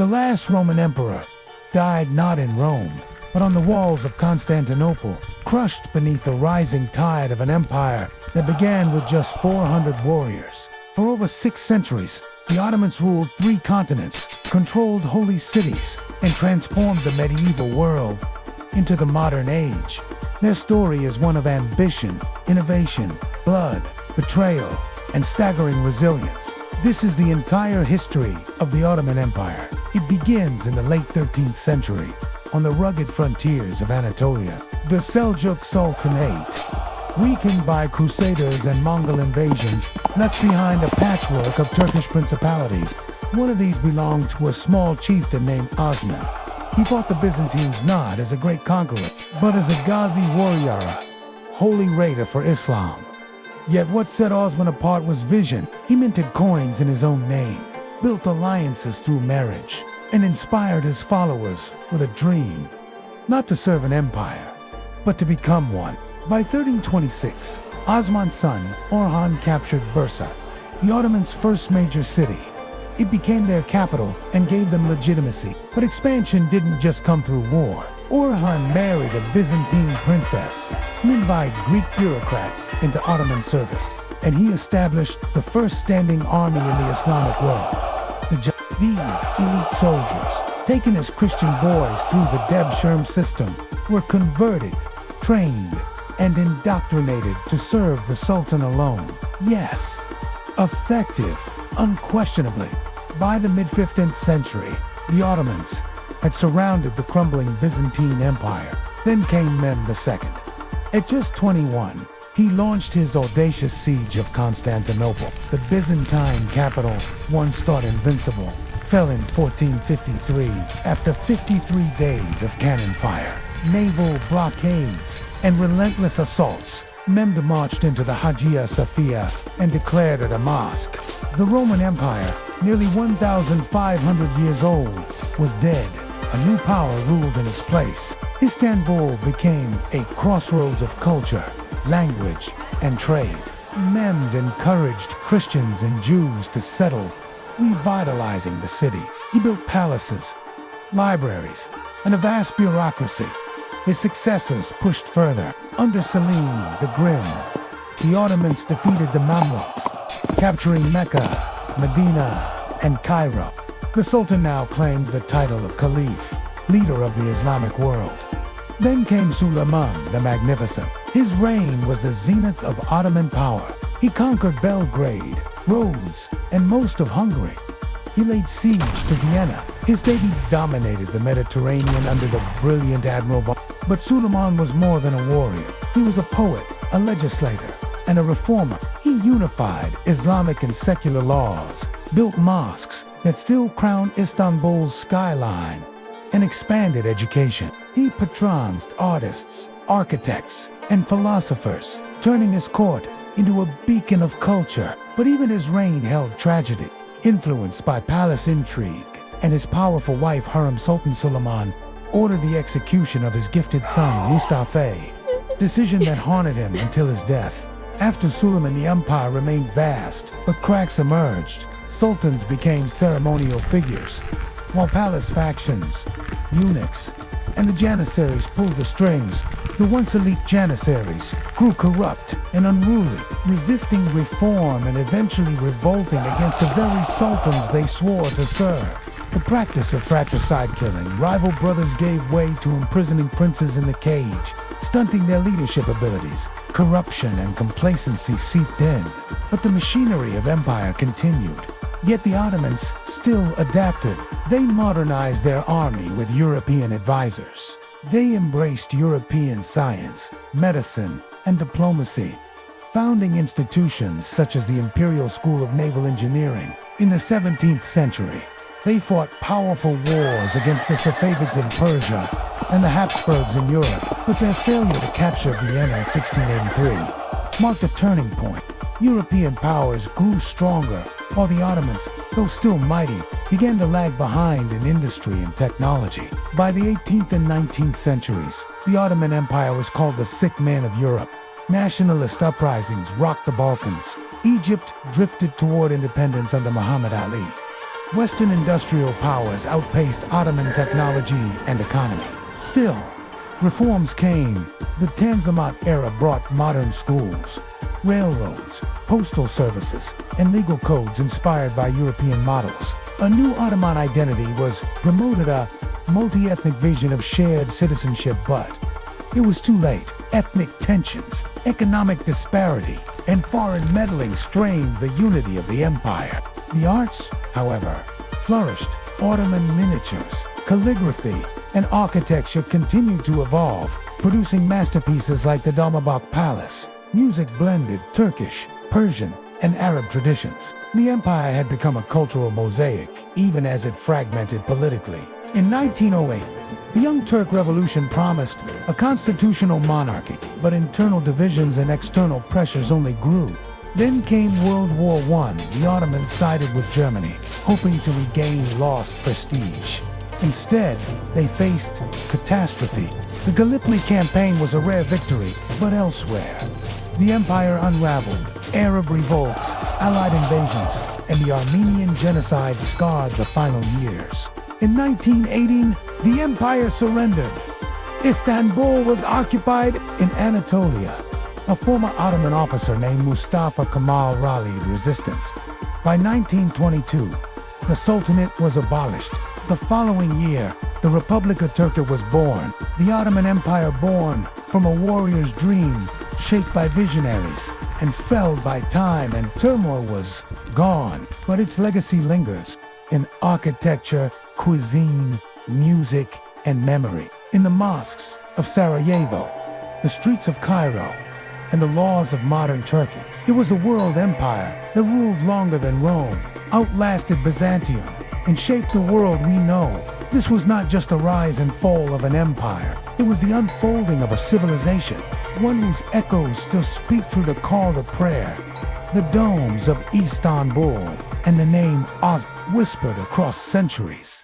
The last Roman emperor died not in Rome, but on the walls of Constantinople, crushed beneath the rising tide of an empire that began with just 400 warriors. For over 6 centuries, the Ottomans ruled 3 continents, controlled holy cities, and transformed the medieval world into the modern age. Their story is one of ambition, innovation, blood, betrayal, and staggering resilience. This is the entire history of the Ottoman Empire. It begins in the late 13th century, on the rugged frontiers of Anatolia. The Seljuk Sultanate, weakened by Crusaders and Mongol invasions, left behind a patchwork of Turkish principalities. One of these belonged to a small chieftain named Osman. He fought the Byzantines not as a great conqueror, but as a Ghazi warrior, holy raider for Islam. Yet what set Osman apart was vision. He minted coins in his own name, built alliances through marriage, and inspired his followers with a dream, not to serve an empire, but to become one. By 1326, Osman's son, Orhan, captured Bursa, the Ottomans' first major city. It became their capital and gave them legitimacy. But expansion didn't just come through war. Orhan married a Byzantine princess. He invited Greek bureaucrats into Ottoman service, and he established the first standing army in the Islamic world. These elite soldiers, taken as Christian boys through the Debshirm system, were converted, trained, and indoctrinated to serve the Sultan alone. Yes, effective, unquestionably. By the mid-15th century, the Ottomans had surrounded the crumbling Byzantine Empire. Then came Mehmed II. At just 21, he launched his audacious siege of Constantinople. The Byzantine capital, once thought invincible, fell in 1453 after 53 days of cannon fire, naval blockades, and relentless assaults. Mehmed marched into the Hagia Sophia and declared it a mosque. The Roman Empire, nearly 1,500 years old, was dead. A new power ruled in its place. Istanbul became a crossroads of culture, language, and trade. Mehmed encouraged Christians and Jews to settle, revitalizing the city. He built palaces, libraries, and a vast bureaucracy. His successors pushed further. Under Selim the Grim, the Ottomans defeated the Mamluks, capturing Mecca, Medina, and Cairo. The Sultan now claimed the title of Caliph, leader of the Islamic world. Then came Suleiman the Magnificent. His reign was the zenith of Ottoman power. He conquered Belgrade, Rhodes, and most of Hungary. He laid siege to Vienna. His navy dominated the Mediterranean under the brilliant Admiral. But Suleiman was more than a warrior. He was a poet, a legislator, and a reformer. He unified Islamic and secular laws, built mosques that still crown Istanbul's skyline, and expanded education. He patronized artists, architects, and philosophers, turning his court into a beacon of culture. But even his reign held tragedy. Influenced by palace intrigue, and his powerful wife Hurrem, Sultan Suleiman ordered the execution of his gifted son Mustafa, decision that haunted him until his death. After Suleiman, the empire remained vast, but cracks emerged. Sultans became ceremonial figures, while palace factions, eunuchs, and the Janissaries pulled the strings. The once elite Janissaries grew corrupt and unruly, resisting reform and eventually revolting against the very sultans they swore to serve. The practice of fratricide killing, rival brothers gave way to imprisoning princes in the cage, stunting their leadership abilities. Corruption and complacency seeped in, but the machinery of empire continued. Yet the Ottomans still adapted. They modernized their army with European advisors. They embraced European science, medicine, and diplomacy, founding institutions such as the Imperial School of Naval Engineering. In the 17th century, they fought powerful wars against the Safavids in Persia and the Habsburgs in Europe, but their failure to capture Vienna in 1683 marked a turning point. European powers grew stronger, while the Ottomans, though still mighty, began to lag behind in industry and technology. By the 18th and 19th centuries, the Ottoman Empire was called the sick man of Europe. Nationalist uprisings rocked the Balkans. Egypt drifted toward independence under Muhammad Ali. Western industrial powers outpaced Ottoman technology and economy. Still, reforms came. The Tanzimat era brought modern schools, railroads, postal services, and legal codes inspired by European models. A new Ottoman identity was promoted, a multi-ethnic vision of shared citizenship, but it was too late. Ethnic tensions, economic disparity, and foreign meddling strained the unity of the empire. The arts, however, flourished. Ottoman miniatures, calligraphy, and architecture continued to evolve, producing masterpieces like the Dolmabahce Palace. Music blended Turkish, Persian, and Arab traditions. The empire had become a cultural mosaic, even as it fragmented politically. In 1908, the Young Turk Revolution promised a constitutional monarchy, but internal divisions and external pressures only grew. Then came World War I. The Ottomans sided with Germany, hoping to regain lost prestige. Instead, they faced catastrophe. The Gallipoli campaign was a rare victory, but elsewhere, the empire unraveled. Arab revolts, Allied invasions, and the Armenian genocide scarred the final years. In 1918, the empire surrendered. Istanbul was occupied. In Anatolia, a former Ottoman officer named Mustafa Kemal rallied resistance. By 1922, the Sultanate was abolished. The following year, the Republic of Turkey was born. The Ottoman Empire, born from a warrior's dream, shaped by visionaries, and felled by time and turmoil, was gone. But its legacy lingers in architecture, cuisine, music, and memory. In the mosques of Sarajevo, the streets of Cairo, and the laws of modern Turkey. It was a world empire that ruled longer than Rome, outlasted Byzantium, and shaped the world we know. This was not just a rise and fall of an empire. It was the unfolding of a civilization, one whose echoes still speak through the call to prayer. The domes of Istanbul and the name Oz whispered across centuries.